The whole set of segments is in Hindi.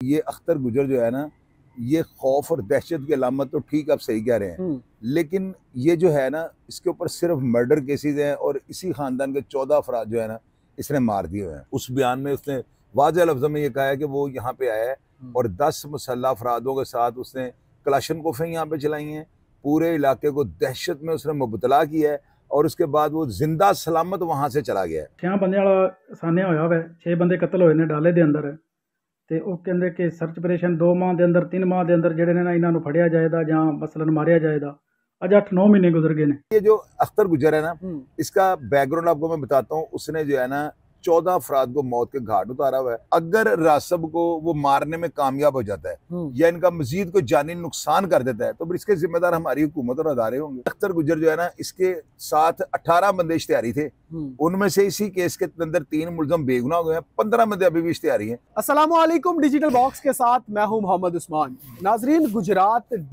ये अख्तर गुजर जो है ना, ये खौफ और दहशत की अलामत तो ठीक आप सही कह रहे हैं, लेकिन ये जो है ना, इसके ऊपर सिर्फ मर्डर केसेस हैं और इसी खानदान के 14 अफराद जो है ना, इसने मार दिए हुए हैं। उस बयान में उसने वाज़ेह लफ्ज़ों में ये कहा है कि वो यहाँ पे आया है और 10 मुसल्लह अफरादों के साथ उसने कलाशनकोफें यहाँ पे चलाई हैं, पूरे इलाके को दहशत में उसने मुबतला किया है और उसके बाद वो जिंदा सलामत वहाँ से चला गया है। 6 ਬੰਦਿਆਂ ਵਾਲਾ ਸਾਨਿਆ ਹੋਇਆ ਵਾ, 6 ਬੰਦੇ ਕਤਲ ਹੋਏ ਨੇ ਡਾਲੇ ਦੇ ਅੰਦਰ ਤੇ ਉਹ ਕਹਿੰਦੇ ਕਿ ਸਰਚ ਆਪਰੇਸ਼ਨ 2 ਮਾਹ ਦੇ ਅੰਦਰ 3 ਮਾਹ ਦੇ ਅੰਦਰ ਜਿਹੜੇ ਨੇ ਨਾ ਇਹਨਾਂ ਨੂੰ ਫੜਿਆ ਜਾਏਗਾ ਜਾਂ ਮਸलन ਮਾਰਿਆ ਜਾਏਗਾ। आज 8-9 महीने गुजर गए ने। ये जो अख्तर गुजर है ना, इसका बैकग्राउंड आपको मैं बताता हूँ। उसने जो है ना 14 अफराद को मौत के घाट उतारा हुआ है। अगर रासब को वो मारने में कामयाब हो जाता है या इनका मजीद कोई जानी नुकसान कर देता है तो फिर इसके जिम्मेदार हमारी हुकूमत और अदारे होंगे। अख्तर गुजर जो है ना, इसके साथ 18 बंदे इश्तिहारी थे, उनमें से इसी केस के अंदर 3 मुलजम बेगुनाह हुए हैं, 15 बंदे अभी भी इश्तिहारी हैं। अस्सलाम वालेकुम, डिजिटल बॉक्स के साथ मैं हूं मोहम्मद उस्मान। नाजरीन, गुजरात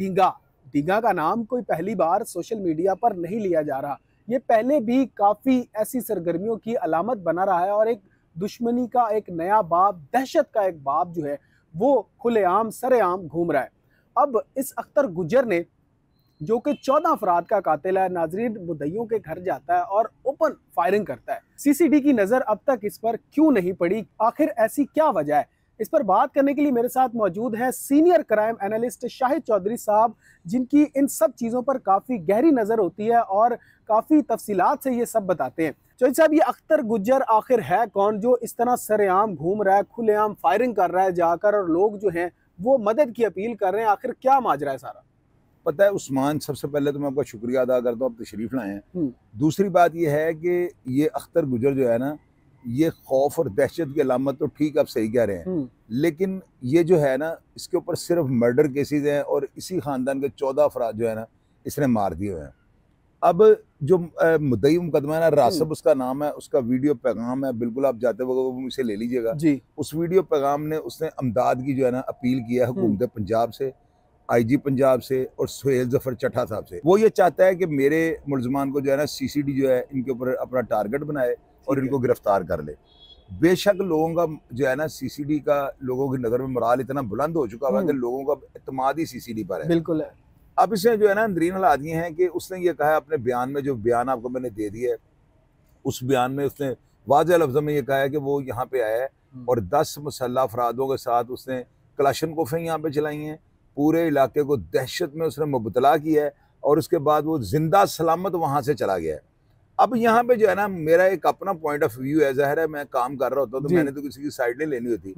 डींगा का नाम कोई पहली बार सोशल मीडिया पर नहीं लिया जा रहा। ये पहले भी काफ़ी ऐसी सरगर्मियों की अलामत बना रहा है और एक दुश्मनी का एक नया बाब, दहशत का एक बाब जो है वो खुलेआम सरेआम घूम रहा है। अब इस अख्तर गुजर ने, जो कि 14 अफराद का कातिल है, नाजरीन मुद्दइयों के घर जाता है और ओपन फायरिंग करता है। सीसीडी की नज़र अब तक इस पर क्यों नहीं पड़ी, आखिर ऐसी क्या वजह है? इस पर बात करने के लिए मेरे साथ मौजूद हैं senior crime analyst Shahid Chaudhary साहब, जिनकी इन सब चीज़ों पर काफ़ी गहरी नज़र होती है और काफ़ी तफसीलात से ये सब बताते हैं। चौधरी साहब, ये अख्तर गुजर आखिर है कौन जो इस तरह सरेआम घूम रहा है, खुलेआम फायरिंग कर रहा है जाकर, और लोग जो हैं वो मदद की अपील कर रहे हैं? आखिर क्या माजरा है सारा? पता है उस्मान, सबसे पहले तो मैं आपका शुक्रिया अदा करता हूँ, आप तशरीफ़ लाए हैं। दूसरी बात यह है कि ये अख्तर गुजर जो है ना, ये खौफ और दहशत की अलामत तो ठीक आप सही कह रहे हैं, लेकिन ये जो है ना, इसके ऊपर सिर्फ मर्डर केसेस हैं और इसी खानदान के 14 अफराद जो है ना, इसने मार दिए हुए हैं। अब जो मुद्दई मुकदमा है ना, रासब उसका नाम है, उसका वीडियो पैगाम है, बिल्कुल आप जाते वक्त मुझसे ले लीजिएगा जी। उस वीडियो पैगाम ने उसने अमदाद की जो है ना अपील किया है हुकूमत पंजाब से, IG पंजाब से और सुहेल जफर चट्टा साहब से। वो ये चाहता है कि मेरे मुलजमान को जो है ना CCD जो है इनके ऊपर अपना टारगेट बनाए और इनको गिरफ्तार कर ले। बेशक लोगों का जो है ना CCD का लोगों की नज़र में मोराल इतना बुलंद हो चुका है कि लोगों का एतमाद ही CCD पर है। बिल्कुल है। अब इसमें जो है ना अंदरीन हालात ये हैं कि उसने ये कहा है अपने बयान में, जो बयान आपको मैंने दे दिया है, उस बयान में उसने वाज़ेह लफ्ज़ों में ये कहा है कि वो यहाँ पे आया है और 10 मुसल्लह अफरादों के साथ उसने कलाशनकोफें यहाँ पे चलाई हैं, पूरे इलाके को दहशत में उसने मुबतला किया है और उसके बाद वो जिंदा सलामत वहाँ से चला गया है। अब यहाँ पे जो है ना, मेरा एक अपना पॉइंट ऑफ व्यू है, ज़ाहिर है मैं काम कर रहा होता हूँ तो मैंने तो किसी की साइड नहीं लेनी होती।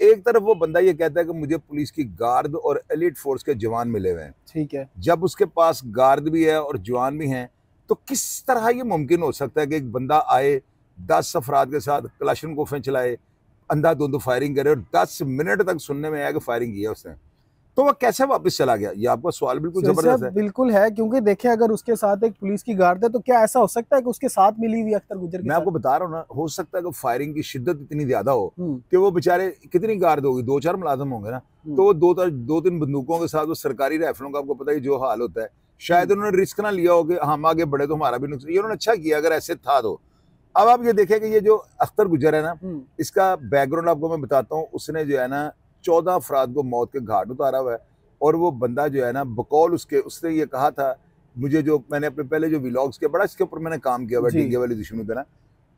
एक तरफ वो बंदा ये कहता है कि मुझे पुलिस की गार्ड और एलिट फोर्स के जवान मिले हुए हैं, ठीक है। जब उसके पास गार्ड भी है और जवान भी हैं तो किस तरह ये मुमकिन हो सकता है कि एक बंदा आए, 10 अफराद के साथ कलाशनकोफें चलाए, अंधाधुंध फायरिंग करे और 10 मिनट तक सुनने में आया कि फायरिंग की है उसने, तो वो कैसे वापस चला गया? ये आपका सवाल बिल्कुल जबरदस्त है। बिल्कुल है, क्योंकि देखिए अगर उसके साथ एक पुलिस की गार्ड है तो क्या ऐसा हो सकता है कि उसके साथ मिली हुई अख्तर गुजर? मैं आपको बता रहा हूँ ना, हो सकता है कि फायरिंग की शिद्दत इतनी ज्यादा हो कि वो बेचारे, कितनी गार्ड होगी, 2-4 मुलाजिम होंगे ना, तो वो 2-3 बंदूकों के साथ, वो सरकारी राइफलों का आपको पता ही जो हाल होता है, शायद उन्होंने रिस्क ना लिया हो कि हम आगे बढ़े तो हमारा भी नुकसान। ये उन्होंने अच्छा किया अगर ऐसे था तो। अब आप ये देखें कि ये जो अख्तर गुजर है ना, इसका बैकग्राउंड आपको मैं बताता हूँ। उसने जो है ना 14 अफराद को मौत के घाट उतारा हुआ है और वो बंदा जो है ना, बकौल उसके, उसने ये कहा था मुझे, जो मैंने अपने पहले जो व्लॉग्स किया, बड़ा इसके ऊपर मैंने काम किया हुआ डींगे वाली दुश्मनी पे ना,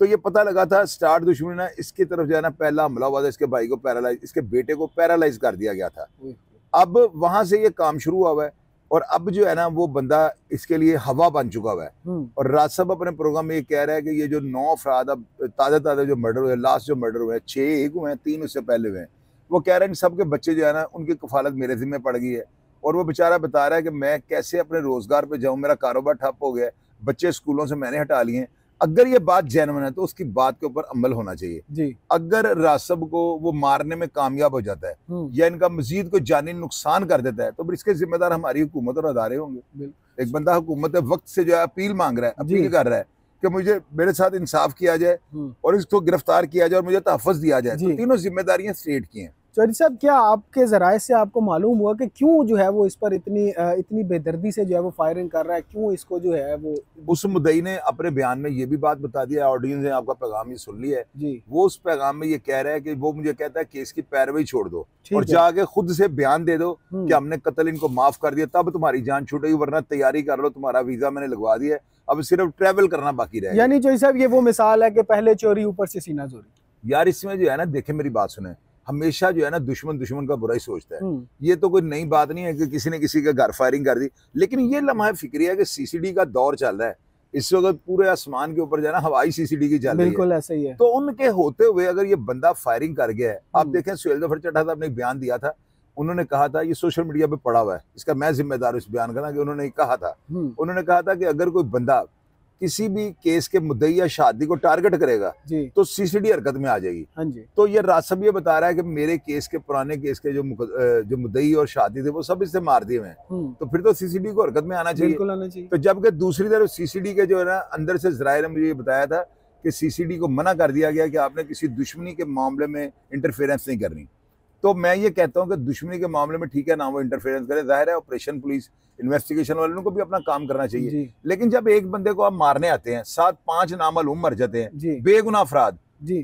तो ये पता लगा था स्टार्ट दुश्मनी ना, इसकी तरफ जो है ना पहला हमला हुआ था, इसके भाई को पैरालाइज, इसके बेटे को पैरालाइज कर दिया गया था। अब वहां से ये काम शुरू हुआ है और अब जो है ना वो बंदा इसके लिए हवा बन चुका हुआ है। और रासब अपने प्रोग्राम में ये कह रहा है कि ये जो 9 अफराद अब ताज़ा जो मर्डर हुए, लास्ट जो मर्डर हुए, 6 एक हुए हैं, 3 उससे पहले हुए हैं, वो कह रहे हैं सब के बच्चे जो है ना उनकी कफालत मेरे जिम्मे पड़ गई है। और वो बेचारा बता रहा है कि मैं कैसे अपने रोजगार पे जाऊं, मेरा कारोबार ठप हो गया है, बच्चे स्कूलों से मैंने हटा लिए हैं। अगर ये बात जेन्युइन है तो उसकी बात के ऊपर अमल होना चाहिए जी। अगर रासब को वो मारने में कामयाब हो जाता है या इनका मजीद कोई जानी नुकसान कर देता है तो फिर इसके जिम्मेदार हमारी हुकूमत और अदारे होंगे। एक बंदा हुकूमत वक्त से जो है अपील मांग रहा है, अपील कर रहा है कि मुझे, मेरे साथ इंसाफ किया जाए और इसको गिरफ्तार किया जाए और मुझे तहफ़्फ़ुज़ दिया जाए, तो तीनों जिम्मेदारियां स्टेट की हैं। चौधरी साहब, क्या आपके जराए से आपको मालूम हुआ कि क्यों जो है वो इस पर इतनी बेदर्दी से जो है वो फायरिंग कर रहा है, क्यों इसको जो है वो? उस मुद्दई ने अपने बयान में ये भी बात बता दिया, ऑडियंस ने आपका पैगाम ये सुन लिया है जी। वो उस पैगाम में ये कह रहा है कि वो मुझे कहता है केस की पैरवी छोड़ दो ठीक और है। जाके खुद से बयान दे दो कि हमने कत्ल इनको माफ कर दिया, तब तुम्हारी जान छूटेगी, वरना तैयारी कर लो, तुम्हारा वीजा मैंने लगवा दिया है, अब सिर्फ ट्रैवल करना बाकी रहेगा। यानी चौधरी साहब ये वो मिसाल है कि पहले चोरी ऊपर से सीना चोरी। यार इसमें जो है ना, देखे मेरी बात सुने, हमेशा जो है ना दुश्मन दुश्मन का बुरा ही सोचता है। ये तो कोई नई बात नहीं है कि किसी ने किसी के घर फायरिंग कर दी, लेकिन ये लम्हा फिक्री है कि सीसीडी का दौर चल रहा है इस वक्त, पूरे आसमान के ऊपर जो है ना हवाई सीसीडी की चल रही है। बिल्कुल ऐसा ही है। तो उनके होते हुए अगर ये बंदा फायरिंग कर गया है, आप देखें सुहेल जफर चड्ढा साहब ने एक बयान दिया था, उन्होंने कहा था, ये सोशल मीडिया पे पड़ा हुआ है, इसका मैं जिम्मेदार हूं इस बयान का ना, कि उन्होंने कहा था, उन्होंने कहा था कि अगर कोई बंदा किसी भी केस के मुद्दई या शादी को टारगेट करेगा जी। तो सीसीडी हरकत में आ जाएगी। हाँ जी। तो ये रासब ये बता रहा है कि मेरे केस के, पुराने केस के जो मुद्दई और शादी थे वो सब इससे मार दिए हैं, तो फिर तो सीसीडी को हरकत में आना चाहिए। बिल्कुल आना चाहिए। तो जबकि दूसरी तरफ सीसीडी के जो है ना अंदर से जराये ने मुझे ये बताया था कि सीसीडी को मना कर दिया गया कि आपने किसी दुश्मनी के मामले में इंटरफेरेंस नहीं करनी। तो मैं ये कहता हूँ कि दुश्मनी के मामले में ठीक है ना वो इंटरफेरेंस करे, जाहिर है ऑपरेशन पुलिस इन्वेस्टिगेशन वालों को भी अपना काम करना चाहिए, लेकिन जब एक बंदे को आप मारने आते हैं, 7-5 नामालूम मर जाते हैं बेगुनाह अफराद,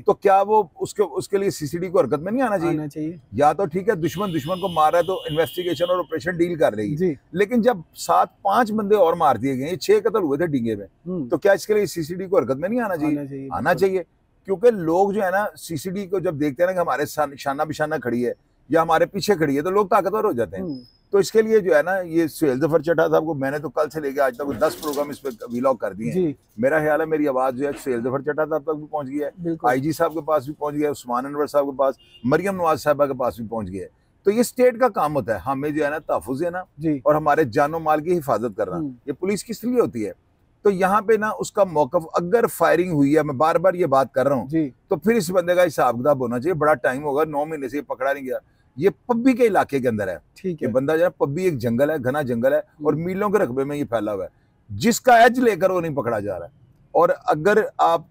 तो क्या वो उसके लिए सीसीडी को हरकत में नहीं आना चाहिए? या तो ठीक है दुश्मन को मार रहा है तो इन्वेस्टिगेशन और ऑपरेशन डील कर रही, लेकिन जब 7-5 बंदे और मार दिए गए, 6 कत्ल हुए थे डींगे में, तो क्या इसके लिए सीसीडी को हरकत में नहीं आना चाहिए? आना चाहिए, क्योंकि लोग जो है ना सीसीडी को जब देखते हैं ना कि हमारे शाना बिशाना खड़ी है या हमारे पीछे खड़ी है, तो लोग ताकतवर हो जाते हैं। तो इसके लिए जो है ना, ये सुहेल जफर चड्ढा साहब को मैंने तो कल से लेकर आज तक 10 प्रोग्राम इस पे व्लॉग कर दिए हैं। मेरा ख्याल है मेरी आवाज जो है सुहेल जफर चड्ढा साहब तक भी पहुंच गई है, आईजी साहब के पास भी पहुंच गया है, उस्मान अनवर साहब के पास, मरियम नवाज साहबा के पास भी पहुंच गया है। तो ये स्टेट का काम होता है, हमें जो है ना तहफ़्फ़ुज़ है ना और हमारे जानो माल की हिफाजत करना, ये पुलिस किस लिए होती है। तो यहाँ पे ना उसका मौकफ, अगर फायरिंग हुई है, मैं बार बार ये बात कर रहा हूँ, तो फिर इस बंदे का हिसाब किताब होना चाहिए। बड़ा टाइम होगा, 9 महीने से पकड़ा नहीं गया। ये पब्बी के इलाके के अंदर है, ठीक है। ये बंदा जो है, पब्बी एक जंगल है, घना जंगल है और मीलों के रकबे में ये फैला हुआ है, जिसका एज लेकर वो नहीं पकड़ा जा रहा है। और अगर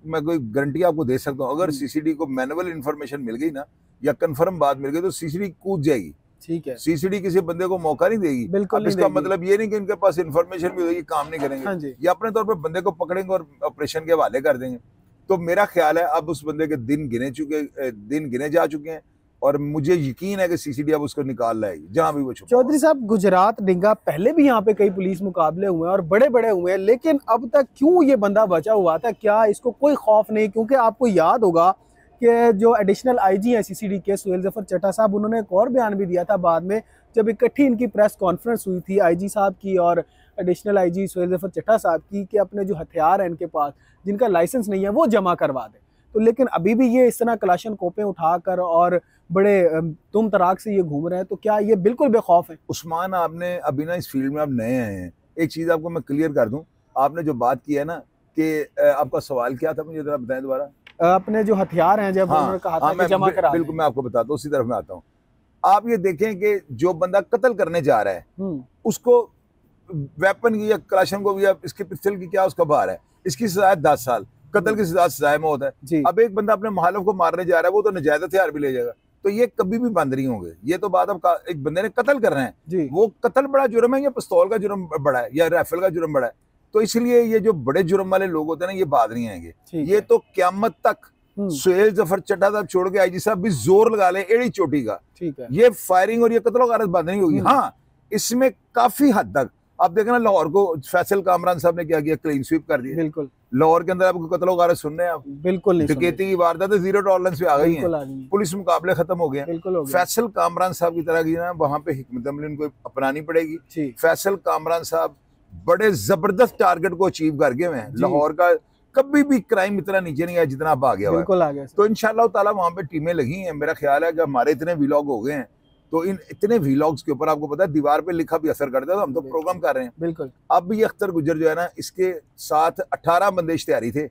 मैं कोई गारंटी आपको दे सकता हूँ, अगर सीसीडी को मैनुअल इन्फॉर्मेशन मिल गई ना या कंफर्म बात मिल गई, तो सीसीडी कूद जाएगी। ठीक है, सीसीडी किसी बंदे को मौका नहीं देगी। बिल्कुल नहीं। इसका मतलब ये नहीं कि इनके पास इन्फॉर्मेशन भी होगी, काम नहीं करेंगे, ये अपने तौर पर बंदे को पकड़ेंगे और ऑपरेशन के हवाले कर देंगे। तो मेरा ख्याल है अब उस बंदे के दिन गिने जा चुके हैं और मुझे यकीन है कि सीसीडी अब उसको निकाल लाएगी जहां भी वो छुपा। चौधरी साहब, गुजरात डिंगा पहले भी यहाँ पे कई पुलिस मुकाबले हुए हैं और बड़े बड़े हुए हैं, लेकिन अब तक क्यों ये बंदा बचा हुआ था? क्या इसको कोई खौफ नहीं? क्योंकि आपको याद होगा कि जो एडिशनल आईजी है सीसीडी के, सुहेल जफर चड्ढा साहब, उन्होंने एक और बयान भी दिया था बाद में, जब इकट्ठी इनकी प्रेस कॉन्फ्रेंस हुई थी आईजी साहब की और एडिशनल आईजी सुहेल जफर चड्ढा साहब की, कि अपने जो हथियार हैं इनके पास, जिनका लाइसेंस नहीं है, वो जमा करवा दें। तो लेकिन अभी भी ये इस तरह कलाशन कोपें उठाकर और बड़े तुम तराक से ये घूम रहे हैं, तो क्या ये बिल्कुल बेखौफ है? उस्मान, आपने अभी ना इस फील्ड में आप नए आए हैं, एक चीज़ आपको मैं क्लियर कर दूं, आपने जो बात की है ना कि आपका सवाल क्या था, मुझे जरा बताएं दोबारा। अपने जो हथियार हैं, जब उन्होंने कहा था कि जमा करा, बिल्कुल मैं आपको बताता हूँ, उसी तरफ मैं आता हूँ। आप ये देखें कि जो बंदा कत्ल करने जा रहा है उसको वेपन की या कलाशन को या इसके पिस्तल की क्या उसका भार है, इसकी सजा 10 साल, कत्ल की सजा मौत है। अब एक बंदा अपने मुखालिफ को मारने जा रहा है, वो तो नाजायज हथियार भी ले जाएगा, तो ये कभी भी बंद नहीं होंगे। ये तो बात, अब एक बंदे ने कत्ल कर रहे हैं, वो कत्ल बड़ा जुर्म है या पिस्तौल का जुर्म बड़ा है या राइफल का जुर्म बड़ा है? तो इसलिए ये जो बड़े जुर्म वाले लोग होते हैं ना, ये बात नहीं आएंगे। ये तो क़यामत तक सुहेल जफर चड्ढा साहब छोड़ के आईजी साहब भी जोर लगा ले एड़ी चोटी का, ठीक है, ये फायरिंग और ये कत्ल गारत बंद नहीं होगी। हाँ, इसमें काफी हद तक आप देखें ना, लाहौर को फैसल कामरान साहब ने क्या किया, क्लीन स्वीप कर दिया। बिल्कुल, लाहौर के अंदर आपको कत्ल गारत सुन रहे हैं आप? बिल्कुल, डकैती की वारदात 0 टॉलरेंस पे आ गई है, पुलिस मुकाबले खत्म हो गए। फैसल कामरान साहब की तरह की ना वहां पे हिकमत अमली उनको अपनानी पड़ेगी। फैसल कामरान साहब बड़े जबरदस्त टारगेट को अचीव कर गए हैं। लाहौर का कभी भी क्राइम इतना नीचे नहीं आया जितना अब आ गया है। तो इंशाअल्लाह ताला वहां पे टीमें लगी हैं। मेरा ख्याल है कि हमारे इतने व्लॉग हो गए हैं, तो इन इतने व्लॉग्स के ऊपर आपको पता है दीवार पे लिखा भी असर करता है, तो हम तो प्रोग्राम कर रहे हैं। बिल्कुल। अब ये अख्तर गुजर जो है ना, इसके साथ 18 बंदे इश्तिहारी थे,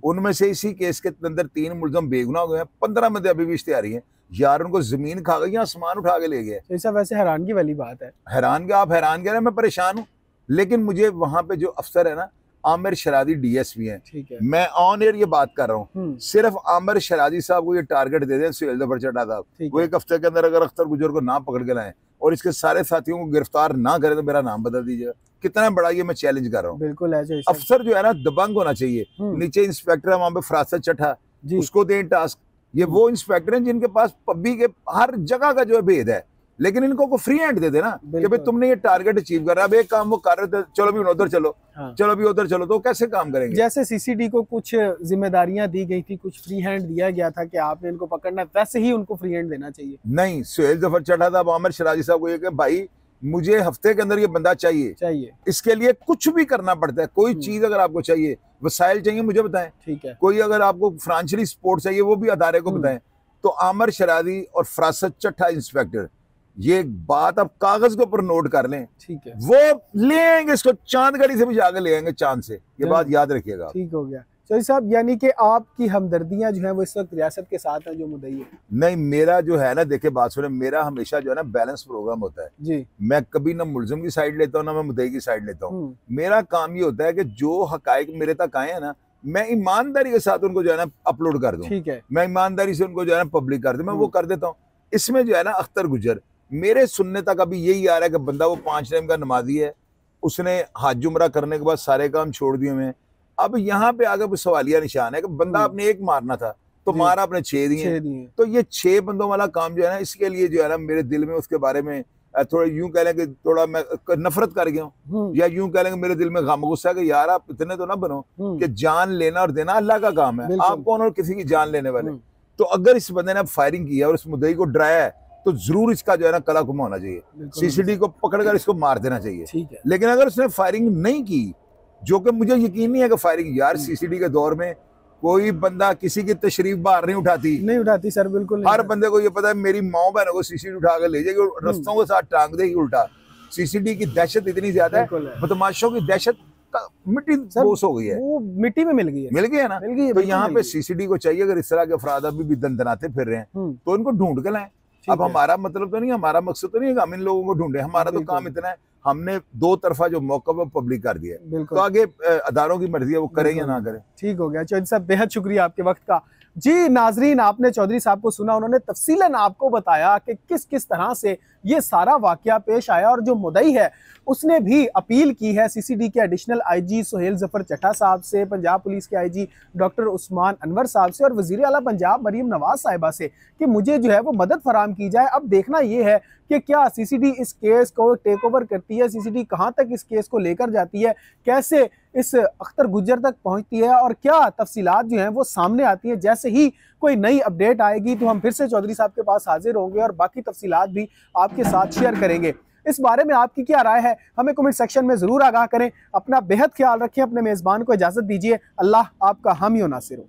उनमें से इसी केस के अंदर 3 मुलजम बेगुनाह हो गए हैं, 15 बंदे अभी भी इश्तिहारी हैं। यार, उनको जमीन खा गई, आसमान उठा के ले गए। ऐसा वैसे हैरानगी वाली बात है। आप हैरान कह रहे हैं, मैं परेशान हूँ, लेकिन मुझे वहां पे जो अफसर है ना, आमिर शरादी डीएसपी हैं। ठीक है। मैं ऑन एयर ये बात कर रहा हूँ, सिर्फ आमिर शरादी साहब को ये टारगेट दे दें सुहेल जफर चड्ढा साहब, वो एक हफ्ते के अंदर अगर अख्तर गुजर को ना पकड़ के लाएं और इसके सारे साथियों को गिरफ्तार ना करें तो मेरा नाम बदल दीजिएगा। कितना बड़ा ये मैं चैलेंज कर रहा हूँ। बिल्कुल है। अफसर जो है ना दबंग होना चाहिए। नीचे इंस्पेक्टर है वहां पे फरासत चट्ठा, उसको दें टास्क। ये वो इंस्पेक्टर हैं जिनके पास पब्बी के हर जगह का जो है भेद है, लेकिन इनको को फ्री हैंड दे देना कि भाई तुमने ये टारगेट अचीव कर रहा है। अब एक काम वो कर रहे थे, चलो भी उधर चलो, चलो भी उधर चलो, तो कैसे काम करेंगे? जैसे सीसीडी को कुछ जिम्मेदारियां दी गई थी, कुछ फ्री हैंड दिया गया था कि आपने इनको पकड़ना, वैसे ही उनको फ्री हैंड देना चाहिए। नहीं, सुहेल जफर चड्ढा साहब आमिर शरादी साहब को ये कि भाई मुझे हफ्ते के अंदर ये बंदा चाहिए, इसके लिए कुछ भी करना पड़ता है। कोई चीज अगर आपको चाहिए, वसाइल चाहिए, मुझे बताएं। ठीक है। कोई अगर आपको फाइनेंशियली सपोर्ट चाहिए, वो भी अदारे को बताएं। तो आमिर शरादी और फरासत चट्ठा इंस्पेक्टर, ये बात आप कागज के ऊपर नोट कर लें। ठीक है। वो ले आएंगे इसको, चांदगढ़ी से भी जाकर ले आएंगे, चांद से। ये बात याद रखिएगा। ठीक हो गया। चौधरी साहब, यानी कि आपकी हमदर्दियां जो हैं वो इस वक्त रियासत के साथ हैं जो मुद्दई है? नहीं, मेरा जो है ना, देखिए बात सुने, मेरा हमेशा जो है ना बैलेंस प्रोग्राम होता है जी। मैं कभी ना मुलजिम की साइड लेता हूँ ना मैं मुद्दई की साइड लेता हूँ। मेरा काम ये होता है कि जो हकायक मेरे तक आए हैं ना, मैं ईमानदारी के साथ उनको जो है ना अपलोड कर दूं। ठीक है। मैं ईमानदारी से उनको जो है ना पब्लिक कर दूं, मैं वो कर देता हूँ। इसमें जो है ना अख्तर गुजर, मेरे सुनने तक अभी यही आ रहा है कि बंदा वो 5 टाइम का नमाजी है, उसने हज उम्रा करने के बाद सारे काम छोड़ दिए हुए। अब यहाँ पे आगे सवालिया निशान है कि बंदा आपने एक मारना था तो मारा आपने 6 दिए। तो ये 6 बंदों वाला काम जो है ना, इसके लिए जो है ना मेरे दिल में उसके बारे में थोड़ा यूं कह लें कि थोड़ा मैं नफरत कर गया हूँ, या यूं कह लें कि मेरे दिल में गम गुस्सा है कि यार आप इतने तो ना बनो कि जान लेना और देना अल्लाह का काम है, आप कौन और किसी की जान लेने वाले। तो अगर इस बंदे ने फायरिंग किया और इस मुद्दई को डराया है तो जरूर इसका जो है ना कला कुमा होना चाहिए, सीसीडी को पकड़कर इसको मार देना चाहिए। ठीक है। लेकिन अगर उसने फायरिंग नहीं की, जो कि मुझे यकीन नहीं है कि फायरिंग, यार सीसीडी के दौर में कोई बंदा किसी की तशरीफ बाहर नहीं उठाती सर, बिल्कुल हर बंदे को ये पता है मेरी माँ बहनों को सीसीडी उठा कर ले जाएगी, रस्तों के साथ टांग देगी उल्टा। सीसीडी की दहशत इतनी ज्यादा है, बदमाशों की दहशत मिट्टी बोस हो गई है, वो मिट्टी में मिल गई है ना। तो यहाँ पे सीसीडी को चाहिए, अगर इस तरह के अफराद अभी भी दंदनाते फिर रहे हैं तो इनको ढूंढ के लाएं। अब हमारा मतलब तो नहीं, हमारा मकसद तो नहीं है हम इन लोगों को ढूंढे, हमारा तो काम इतना है, हमने 2 तरफा जो मौका वो पब्लिक कर दिया है। तो आगे अदारों की मर्जी है वो करें या ना करें। ठीक हो गया चौधरी साहब, बेहद शुक्रिया आपके वक्त का। जी नाजरीन, आपने चौधरी साहब को सुना, उन्होंने तफसीलन आपको बताया कि किस किस तरह से ये सारा वाकया पेश आया, और जो मुद्दई है उसने भी अपील की है सीसीडी के एडिशनल आईजी सुहेल जफर चड्ढा साहब से, पंजाब पुलिस के आईजी डॉक्टर उस्मान अनवर साहब से और वजीर आला पंजाब मरीम नवाज साहिबा से कि मुझे जो है वो मदद फराम की जाए। अब देखना ये है कि क्या सीसीडी इस केस को टेक ओवर करती है, सीसीडी कहां तक इस केस को लेकर जाती है, कैसे इस अख्तर गुज्जर तक पहुंचती है, और क्या तफसीलात जो हैं वो सामने आती है। जैसे ही कोई नई अपडेट आएगी तो हम फिर से चौधरी साहब के पास हाजिर होंगे और बाकी तफसीलात भी आपके साथ शेयर करेंगे। इस बारे में आपकी क्या राय है हमें कमेंट सेक्शन में जरूर आगाह करें। अपना बेहद ख्याल रखें, अपने मेजबान को इजाजत दीजिए। अल्लाह आपका हामी और नासिर हो।